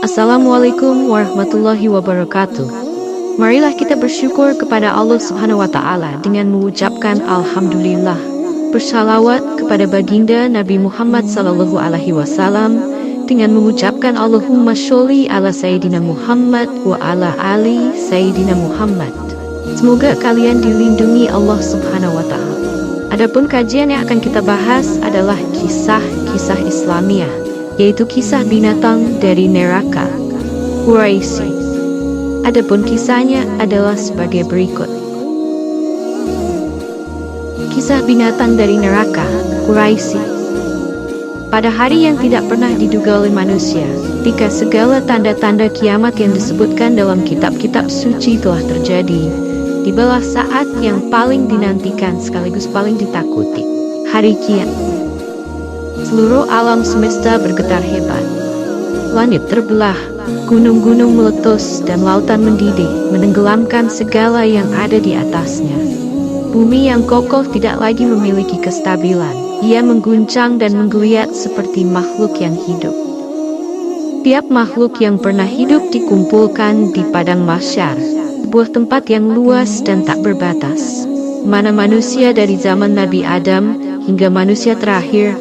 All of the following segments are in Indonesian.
Assalamualaikum warahmatullahi wabarakatuh. Marilah kita bersyukur kepada Allah Subhanahu wa Ta'ala dengan mengucapkan Alhamdulillah. Bersalawat kepada baginda Nabi Muhammad sallallahu alaihi wasallam dengan mengucapkan Allahumma sholli ala Sayyidina Muhammad wa ala ali Sayyidina Muhammad. Semoga kalian dilindungi Allah Subhanahu wa Ta'ala. Adapun kajian yang akan kita bahas adalah kisah-kisah Islamiah, yaitu kisah binatang dari neraka, Quraisy. Adapun kisahnya adalah sebagai berikut. Kisah binatang dari neraka, Quraisy. Pada hari yang tidak pernah diduga oleh manusia, ketika segala tanda-tanda kiamat yang disebutkan dalam kitab-kitab suci telah terjadi, tibalah saat yang paling dinantikan sekaligus paling ditakuti, hari kiamat. Seluruh alam semesta bergetar hebat. Langit terbelah, gunung-gunung meletus, dan lautan mendidih, menenggelamkan segala yang ada di atasnya. Bumi yang kokoh tidak lagi memiliki kestabilan. Ia mengguncang dan menggeliat seperti makhluk yang hidup. Tiap makhluk yang pernah hidup dikumpulkan di padang mahsyar, sebuah tempat yang luas dan tak berbatas, mana manusia dari zaman Nabi Adam hingga manusia terakhir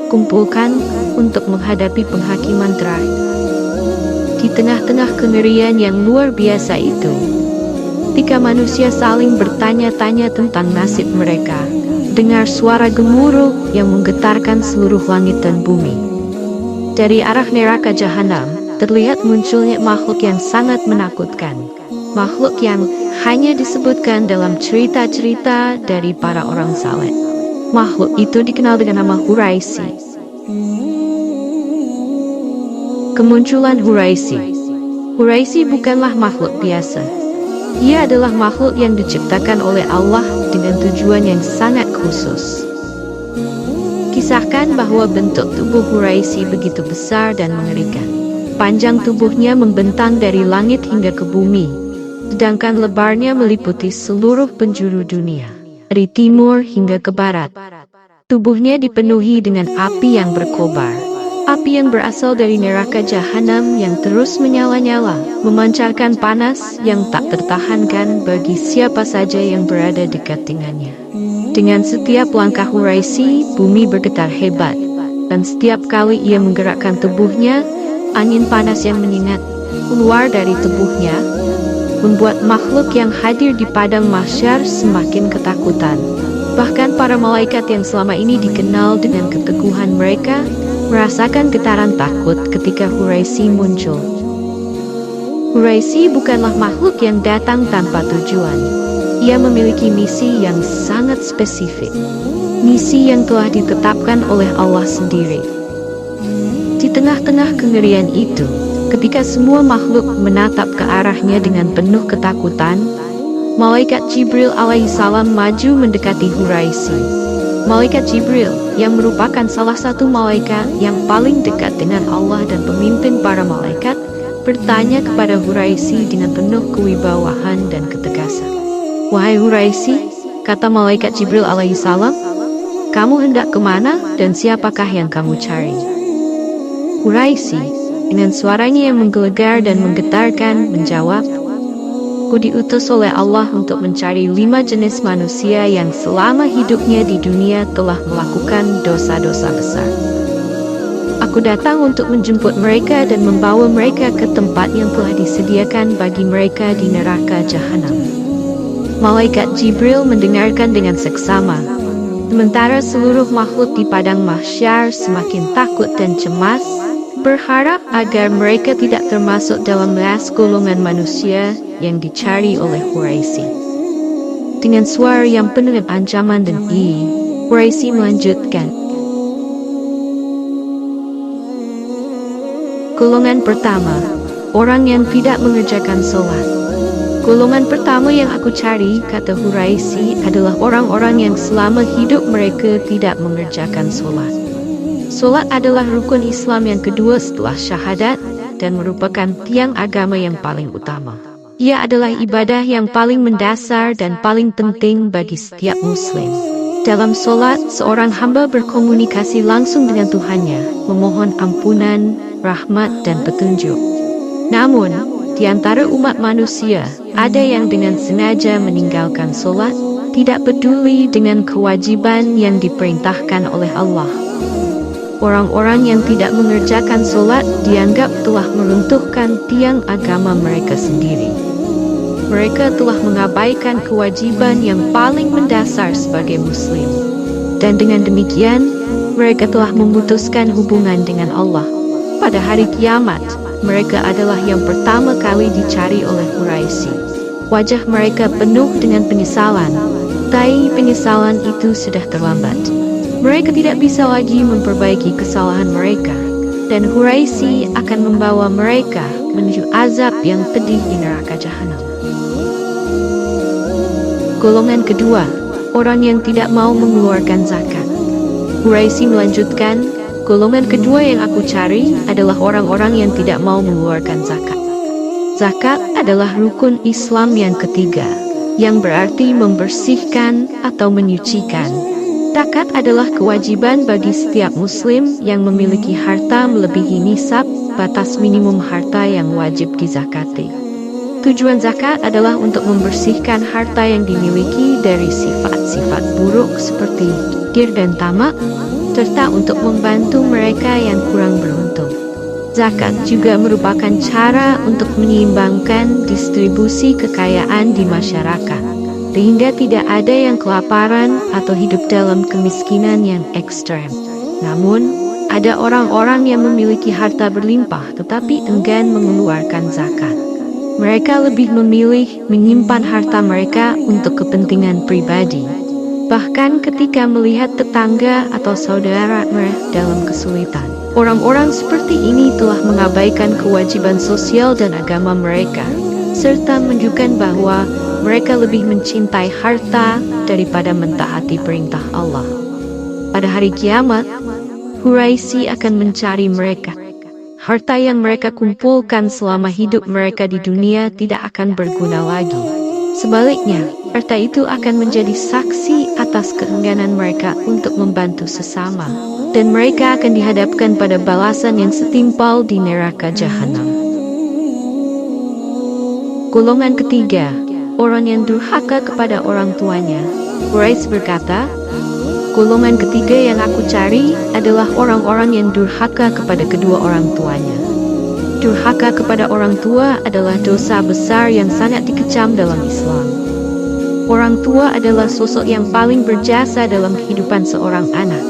kumpulkan untuk menghadapi penghakiman terakhir. Di tengah-tengah kengerian yang luar biasa itu, ketika manusia saling bertanya-tanya tentang nasib mereka, dengar suara gemuruh yang menggetarkan seluruh langit dan bumi. Dari arah neraka jahanam terlihat munculnya makhluk yang sangat menakutkan, makhluk yang hanya disebutkan dalam cerita-cerita dari para orang saleh. Makhluk itu dikenal dengan nama Quraisy. Kemunculan Quraisy. Quraisy bukanlah makhluk biasa. Ia adalah makhluk yang diciptakan oleh Allah dengan tujuan yang sangat khusus. Kisahkan bahwa bentuk tubuh Quraisy begitu besar dan mengerikan. Panjang tubuhnya membentang dari langit hingga ke bumi, sedangkan lebarnya meliputi seluruh penjuru dunia, dari timur hingga ke barat. Tubuhnya dipenuhi dengan api yang berkobar, api yang berasal dari neraka jahanam yang terus menyala-nyala, memancarkan panas yang tak tertahankan bagi siapa saja yang berada dekat dengannya. Dengan setiap langkah Quraisy, bumi bergetar hebat, dan setiap kali ia menggerakkan tubuhnya, angin panas yang menyengat keluar dari tubuhnya, membuat makhluk yang hadir di padang mahsyar semakin ketakutan. Bahkan para malaikat yang selama ini dikenal dengan keteguhan mereka, merasakan getaran takut ketika Quraisy muncul. Quraisy bukanlah makhluk yang datang tanpa tujuan. Ia memiliki misi yang sangat spesifik, misi yang telah ditetapkan oleh Allah sendiri. Di tengah-tengah kengerian itu, ketika semua makhluk menatap ke arahnya dengan penuh ketakutan, Malaikat Jibril alaihissalam maju mendekati Quraisy. Malaikat Jibril, yang merupakan salah satu malaikat yang paling dekat dengan Allah dan pemimpin para malaikat, bertanya kepada Quraisy dengan penuh kewibawahan dan ketegasan. "Wahai Quraisy," kata Malaikat Jibril alaihissalam, "kamu hendak kemana dan siapakah yang kamu cari?" Quraisy, dengan suaranya yang menggelegar dan menggetarkan, menjawab, "Aku diutus oleh Allah untuk mencari 5 jenis manusia yang selama hidupnya di dunia telah melakukan dosa-dosa besar. Aku datang untuk menjemput mereka dan membawa mereka ke tempat yang telah disediakan bagi mereka di neraka jahanam." Malaikat Jibril mendengarkan dengan seksama, sementara seluruh makhluk di padang mahsyar semakin takut dan cemas, berharap agar mereka tidak termasuk dalam ras golongan manusia yang dicari oleh Quraisy. Dengan suara yang penuh ancaman dan Quraisy melanjutkan. Golongan pertama, orang yang tidak mengerjakan sholat. Golongan pertama yang aku cari, kata Quraisy, adalah orang-orang yang selama hidup mereka tidak mengerjakan sholat. Sholat adalah rukun Islam yang kedua setelah syahadat dan merupakan tiang agama yang paling utama. Ia adalah ibadah yang paling mendasar dan paling penting bagi setiap muslim. Dalam solat, seorang hamba berkomunikasi langsung dengan Tuhannya, memohon ampunan, rahmat, dan petunjuk. Namun, di antara umat manusia, ada yang dengan sengaja meninggalkan solat, tidak peduli dengan kewajiban yang diperintahkan oleh Allah. Orang-orang yang tidak mengerjakan solat dianggap telah meruntuhkan tiang agama mereka sendiri. Mereka telah mengabaikan kewajiban yang paling mendasar sebagai Muslim. Dan dengan demikian, mereka telah memutuskan hubungan dengan Allah. Pada hari kiamat, mereka adalah yang pertama kali dicari oleh Quraisy. Wajah mereka penuh dengan penyesalan, tapi penyesalan itu sudah terlambat. Mereka tidak bisa lagi memperbaiki kesalahan mereka, dan Quraisy akan membawa mereka menuju azab yang pedih di neraka jahanam. Golongan kedua, orang yang tidak mau mengeluarkan zakat. Quraisy melanjutkan, golongan kedua yang aku cari adalah orang-orang yang tidak mau mengeluarkan zakat. Zakat adalah rukun Islam yang ketiga, yang berarti membersihkan atau menyucikan. Zakat adalah kewajiban bagi setiap Muslim yang memiliki harta melebihi nisab, batas minimum harta yang wajib dizakati. Tujuan zakat adalah untuk membersihkan harta yang dimiliki dari sifat-sifat buruk seperti kikir dan tamak, serta untuk membantu mereka yang kurang beruntung. Zakat juga merupakan cara untuk menyeimbangkan distribusi kekayaan di masyarakat, sehingga tidak ada yang kelaparan atau hidup dalam kemiskinan yang ekstrem. Namun, ada orang-orang yang memiliki harta berlimpah tetapi enggan mengeluarkan zakat. Mereka lebih memilih menyimpan harta mereka untuk kepentingan pribadi. Bahkan ketika melihat tetangga atau saudara mereka dalam kesulitan, orang-orang seperti ini telah mengabaikan kewajiban sosial dan agama mereka, serta menunjukkan bahwa mereka lebih mencintai harta daripada mentaati perintah Allah. Pada hari kiamat, Quraisy akan mencari mereka. Harta yang mereka kumpulkan selama hidup mereka di dunia tidak akan berguna lagi. Sebaliknya, harta itu akan menjadi saksi atas keengganan mereka untuk membantu sesama, dan mereka akan dihadapkan pada balasan yang setimpal di neraka jahanam. Golongan ketiga, orang yang durhaka kepada orang tuanya. Quraisy berkata, golongan ketiga yang aku cari adalah orang-orang yang durhaka kepada kedua orang tuanya. Durhaka kepada orang tua adalah dosa besar yang sangat dikecam dalam Islam. Orang tua adalah sosok yang paling berjasa dalam kehidupan seorang anak.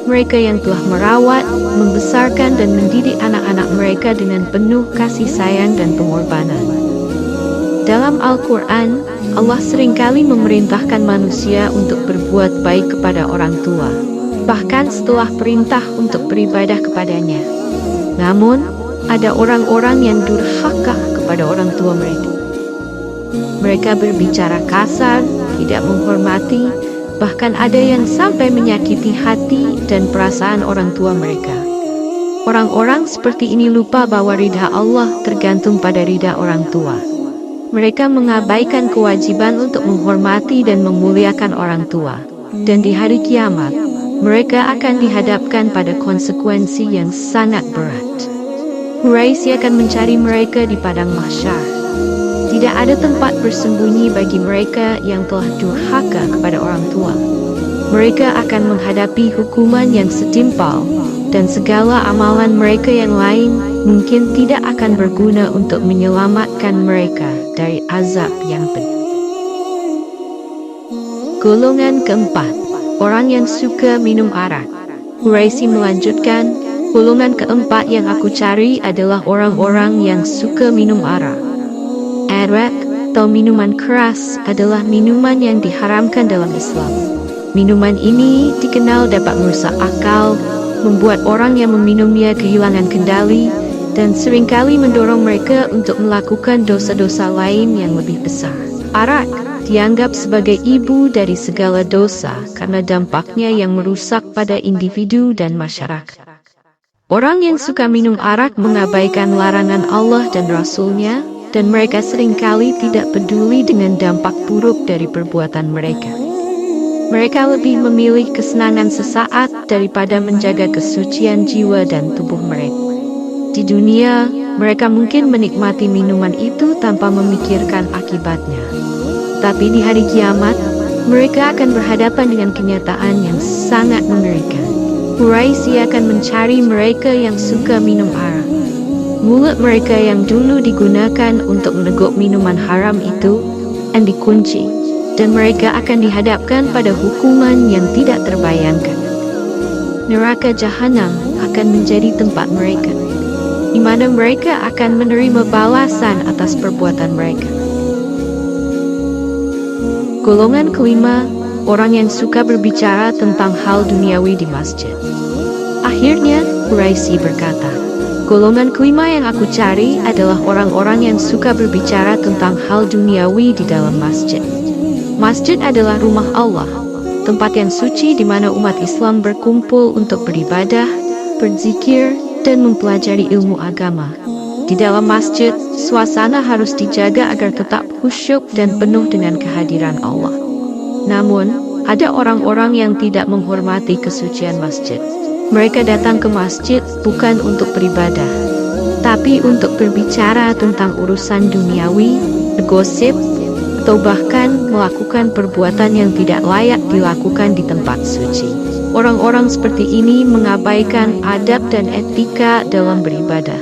Mereka yang telah merawat, membesarkan dan mendidik anak-anak mereka dengan penuh kasih sayang dan pengorbanan. Dalam Al-Quran, Allah seringkali memerintahkan manusia untuk berbuat baik kepada orang tua, bahkan setelah perintah untuk beribadah kepadanya. Namun, ada orang-orang yang durhaka kepada orang tua mereka. Mereka berbicara kasar, tidak menghormati, bahkan ada yang sampai menyakiti hati dan perasaan orang tua mereka. Orang-orang seperti ini lupa bahwa ridha Allah tergantung pada ridha orang tua. Mereka mengabaikan kewajiban untuk menghormati dan memuliakan orang tua. Dan di hari kiamat, mereka akan dihadapkan pada konsekuensi yang sangat berat. Quraisy akan mencari mereka di padang mahsyar. Tidak ada tempat bersembunyi bagi mereka yang telah durhaka kepada orang tua. Mereka akan menghadapi hukuman yang setimpal, dan segala amalan mereka yang lain mungkin tidak akan berguna untuk menyelamatkan mereka dari azab yang pedih. Golongan keempat, orang yang suka minum arak. Quraisy melanjutkan, golongan keempat yang aku cari adalah orang-orang yang suka minum arak. Arak atau minuman keras adalah minuman yang diharamkan dalam Islam. Minuman ini dikenal dapat merusak akal, membuat orang yang meminumnya kehilangan kendali, dan seringkali mendorong mereka untuk melakukan dosa-dosa lain yang lebih besar. Arak dianggap sebagai ibu dari segala dosa karena dampaknya yang merusak pada individu dan masyarakat. Orang yang suka minum arak mengabaikan larangan Allah dan Rasul-Nya, dan mereka seringkali tidak peduli dengan dampak buruk dari perbuatan mereka. Mereka lebih memilih kesenangan sesaat daripada menjaga kesucian jiwa dan tubuh mereka. Di dunia, mereka mungkin menikmati minuman itu tanpa memikirkan akibatnya. Tapi di hari kiamat, mereka akan berhadapan dengan kenyataan yang sangat mengerikan. Quraisy akan mencari mereka yang suka minum arak. Mulut mereka yang dulu digunakan untuk meneguk minuman haram itu akan dikunci, dan mereka akan dihadapkan pada hukuman yang tidak terbayangkan. Neraka Jahanam akan menjadi tempat mereka, di mana mereka akan menerima balasan atas perbuatan mereka. Golongan kelima, orang yang suka berbicara tentang hal duniawi di masjid. Akhirnya, Quraisy berkata, golongan kelima yang aku cari adalah orang-orang yang suka berbicara tentang hal duniawi di dalam masjid. Masjid adalah rumah Allah, tempat yang suci di mana umat Islam berkumpul untuk beribadah, berzikir, dan mempelajari ilmu agama. Di dalam masjid, suasana harus dijaga agar tetap khusyuk dan penuh dengan kehadiran Allah. Namun, ada orang-orang yang tidak menghormati kesucian masjid. Mereka datang ke masjid bukan untuk beribadah, tapi untuk berbicara tentang urusan duniawi, bergosip, atau bahkan melakukan perbuatan yang tidak layak dilakukan di tempat suci. Orang-orang seperti ini mengabaikan adab dan etika dalam beribadah.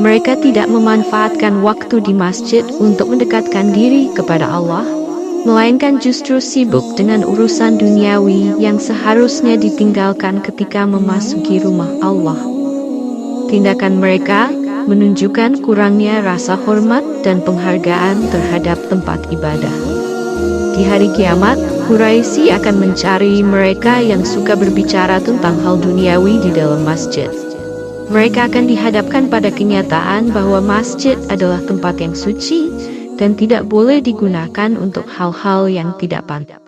Mereka tidak memanfaatkan waktu di masjid untuk mendekatkan diri kepada Allah, melainkan justru sibuk dengan urusan duniawi yang seharusnya ditinggalkan ketika memasuki rumah Allah. Tindakan mereka menunjukkan kurangnya rasa hormat dan penghargaan terhadap tempat ibadah. Di hari kiamat, Quraisy akan mencari mereka yang suka berbicara tentang hal duniawi di dalam masjid. Mereka akan dihadapkan pada kenyataan bahwa masjid adalah tempat yang suci dan tidak boleh digunakan untuk hal-hal yang tidak pantas.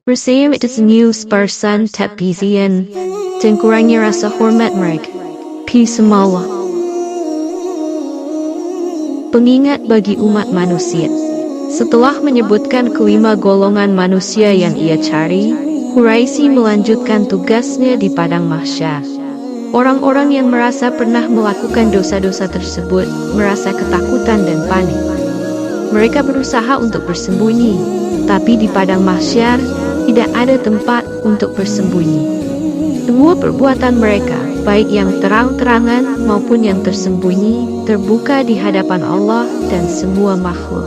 Bersama itu person tapisian dan kurangnya rasa hormat mereka. Peace Allah. Pengingat bagi umat manusia. Setelah menyebutkan kelima golongan manusia yang ia cari, Quraisy melanjutkan tugasnya di padang mahsyar. Orang-orang yang merasa pernah melakukan dosa-dosa tersebut merasa ketakutan dan panik. Mereka berusaha untuk bersembunyi, tapi di padang mahsyar tidak ada tempat untuk bersembunyi. Semua perbuatan mereka, baik yang terang-terangan maupun yang tersembunyi, terbuka di hadapan Allah dan semua makhluk.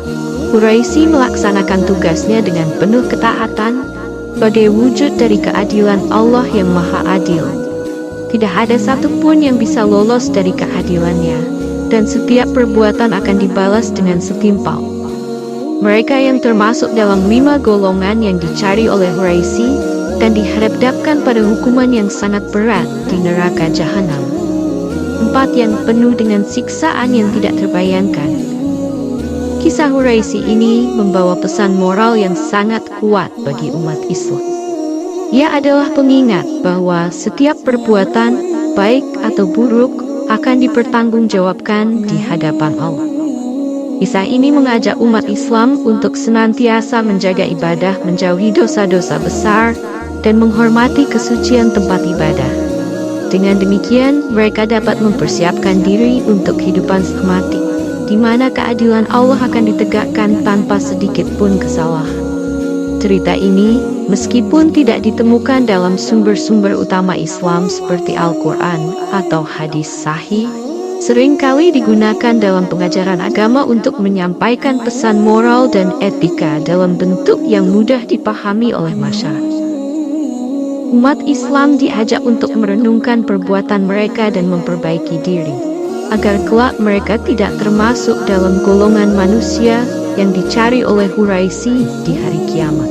Quraisy melaksanakan tugasnya dengan penuh ketaatan, sebagai wujud dari keadilan Allah yang Maha Adil. Tidak ada satupun yang bisa lolos dari keadilannya, dan setiap perbuatan akan dibalas dengan setimpal. Mereka yang termasuk dalam 5 golongan yang dicari oleh Quraisy dan dihadapkan pada hukuman yang sangat berat di neraka Jahanam. 4 yang penuh dengan siksaan yang tidak terbayangkan. Kisah Quraisy ini membawa pesan moral yang sangat kuat bagi umat Islam. Ia adalah pengingat bahwa setiap perbuatan, baik atau buruk, akan dipertanggungjawabkan di hadapan Allah. Kisah ini mengajak umat Islam untuk senantiasa menjaga ibadah, menjauhi dosa-dosa besar, dan menghormati kesucian tempat ibadah. Dengan demikian, mereka dapat mempersiapkan diri untuk kehidupan semati, di mana keadilan Allah akan ditegakkan tanpa sedikit pun kesalahan. Cerita ini, meskipun tidak ditemukan dalam sumber-sumber utama Islam seperti Al-Quran atau hadis sahih, seringkali digunakan dalam pengajaran agama untuk menyampaikan pesan moral dan etika dalam bentuk yang mudah dipahami oleh masyarakat. Umat Islam diajak untuk merenungkan perbuatan mereka dan memperbaiki diri, agar kelak mereka tidak termasuk dalam golongan manusia yang dicari oleh Quraisy di hari kiamat.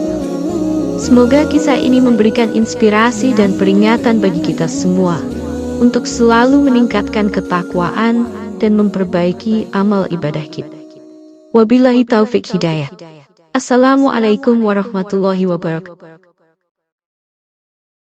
Semoga kisah ini memberikan inspirasi dan peringatan bagi kita semua untuk selalu meningkatkan ketakwaan dan memperbaiki amal ibadah kita. Wabillahi taufik hidayah. Assalamualaikum warahmatullahi wabarakatuh.